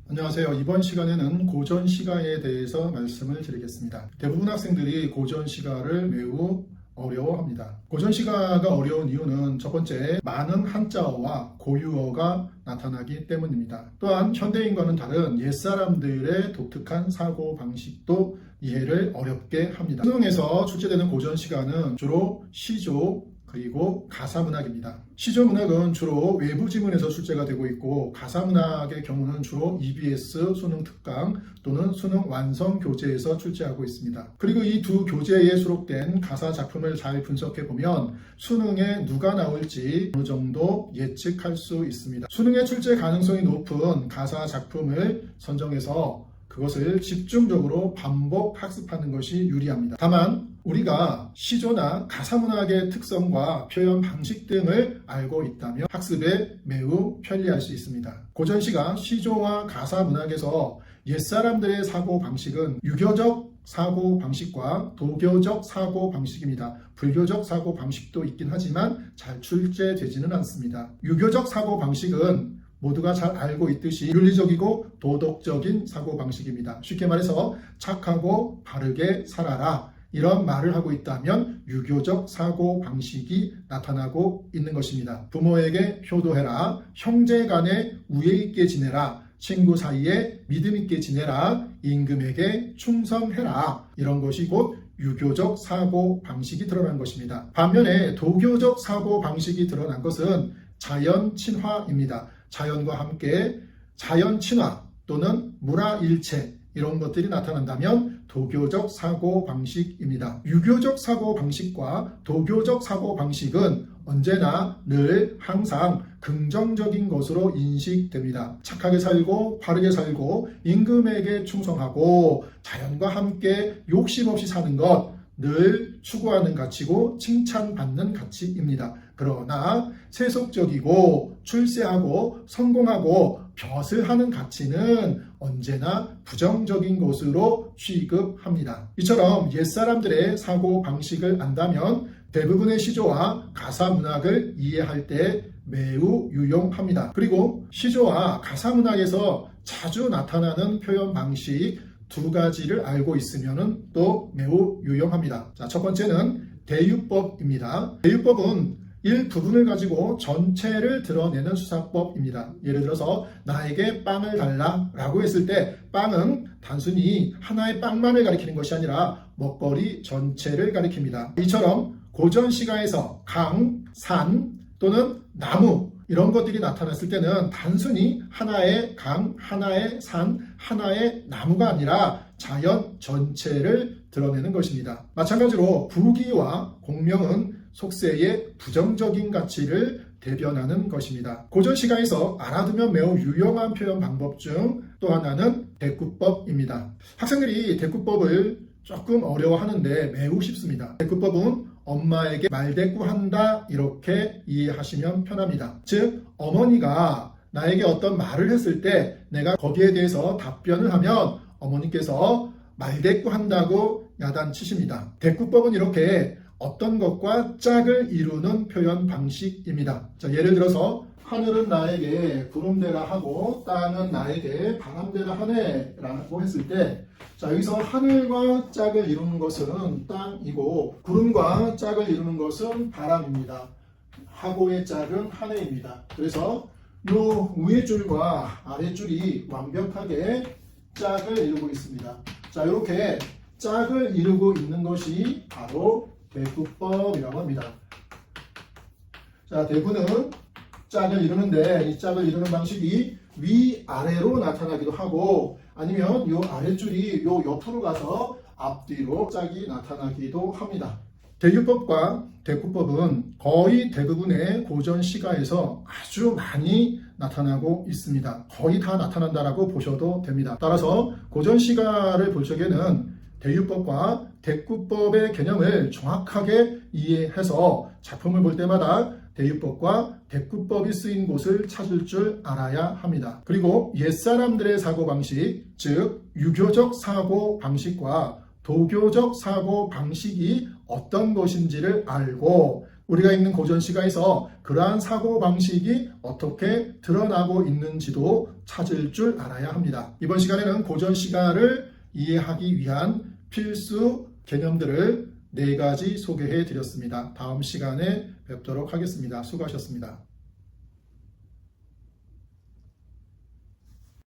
안녕하세요. 이번 시간에는 고전시가에 대해서 말씀을 드리겠습니다. 대부분 학생들이 고전시가를 매우 어려워합니다. 고전시가가 어려운 이유는 첫 번째, 많은 한자어와 고유어가 나타나기 때문입니다. 또한 현대인과는 다른 옛사람들의 독특한 사고방식도 이해를 어렵게 합니다. 수능에서 출제되는 고전시가는 주로 시조, 그리고 가사문학입니다. 시조문학은 주로 외부 지문에서 출제가 되고 있고, 가사문학의 경우는 주로 EBS 수능 특강 또는 수능 완성 교재에서 출제하고 있습니다. 그리고 이 두 교재에 수록된 가사 작품을 잘 분석해 보면 수능에 누가 나올지 어느 정도 예측할 수 있습니다. 수능에 출제 가능성이 높은 가사 작품을 선정해서 그것을 집중적으로 반복 학습하는 것이 유리합니다. 다만 우리가 시조나 가사문학의 특성과 표현 방식 등을 알고 있다면 학습에 매우 편리할 수 있습니다. 고전시가 시조와 가사문학에서 옛사람들의 사고방식은 유교적 사고방식과 도교적 사고방식입니다. 불교적 사고방식도 있긴 하지만 잘 출제되지는 않습니다. 유교적 사고방식은 모두가 잘 알고 있듯이 윤리적이고 도덕적인 사고방식입니다. 쉽게 말해서 착하고 바르게 살아라, 이런 말을 하고 있다면 유교적 사고방식이 나타나고 있는 것입니다. 부모에게 효도해라, 형제 간에 우애 있게 지내라, 친구 사이에 믿음 있게 지내라, 임금에게 충성해라, 이런 것이 곧 유교적 사고방식이 드러난 것입니다. 반면에 도교적 사고방식이 드러난 것은 자연 친화입니다. 자연과 함께 자연 친화 또는 물화일체, 이런 것들이 나타난다면 도교적 사고방식입니다. 유교적 사고방식과 도교적 사고방식은 언제나 늘 항상 긍정적인 것으로 인식됩니다. 착하게 살고 바르게 살고 임금에게 충성하고 자연과 함께 욕심 없이 사는 것, 늘 추구하는 가치고 칭찬받는 가치입니다. 그러나 세속적이고 출세하고 성공하고 벼슬 하는 가치는 언제나 부정적인 것으로 취급합니다. 이처럼 옛사람들의 사고방식을 안다면 대부분의 시조와 가사문학을 이해할 때 매우 유용합니다. 그리고 시조와 가사문학에서 자주 나타나는 표현 방식 두 가지를 알고 있으면 또 매우 유용합니다. 자, 첫 번째는 대유법입니다. 대유법은 일부분을 가지고 전체를 드러내는 수사법입니다. 예를 들어서 나에게 빵을 달라 라고 했을 때 빵은 단순히 하나의 빵만을 가리키는 것이 아니라 먹거리 전체를 가리킵니다. 이처럼 고전시가에서 강, 산 또는 나무, 이런 것들이 나타났을 때는 단순히 하나의 강, 하나의 산, 하나의 나무가 아니라 자연 전체를 드러내는 것입니다. 마찬가지로 부기와 공명은 속세의 부정적인 가치를 대변하는 것입니다. 고전시가에서 알아두면 매우 유용한 표현 방법 중 또 하나는 대꾸법입니다. 학생들이 대꾸법을 조금 어려워하는데 매우 쉽습니다. 대꾸법은 엄마에게 말대꾸한다, 이렇게 이해하시면 편합니다. 즉, 어머니가 나에게 어떤 말을 했을 때 내가 거기에 대해서 답변을 하면 어머니께서 말대꾸한다고 야단치십니다. 대꾸법은 이렇게 어떤 것과 짝을 이루는 표현 방식입니다. 자, 예를 들어서 하늘은 나에게 구름대라 하고 땅은 나에게 바람대라 하네 라고 했을 때, 자, 여기서 하늘과 짝을 이루는 것은 땅이고 구름과 짝을 이루는 것은 바람입니다. 하고의 짝은 하늘입니다. 그래서 이 위의 줄과 아래 줄이 완벽하게 짝을 이루고 있습니다. 자, 이렇게 짝을 이루고 있는 것이 바로 대꾸법이라고 합니다. 자, 대꾸는 짝을 이루는데 이 짝을 이루는 방식이 위아래로 나타나기도 하고, 아니면 이 아랫줄이 요 옆으로 가서 앞뒤로 짝이 나타나기도 합니다. 대유법과 대꾸법은 거의 대부분의 고전시가에서 아주 많이 나타나고 있습니다. 거의 다 나타난다라고 보셔도 됩니다. 따라서 고전시가를 볼 적에는 대유법과 대꾸법의 개념을 정확하게 이해해서 작품을 볼 때마다 대유법과 대꾸법이 쓰인 곳을 찾을 줄 알아야 합니다. 그리고 옛사람들의 사고방식, 즉 유교적 사고방식과 도교적 사고방식이 어떤 것인지를 알고 우리가 읽는 고전시가에서 그러한 사고방식이 어떻게 드러나고 있는지도 찾을 줄 알아야 합니다. 이번 시간에는 고전시가를 이해하기 위한 필수 개념들을 4가지 소개해 드렸습니다. 다음 시간에 뵙도록 하겠습니다. 수고하셨습니다.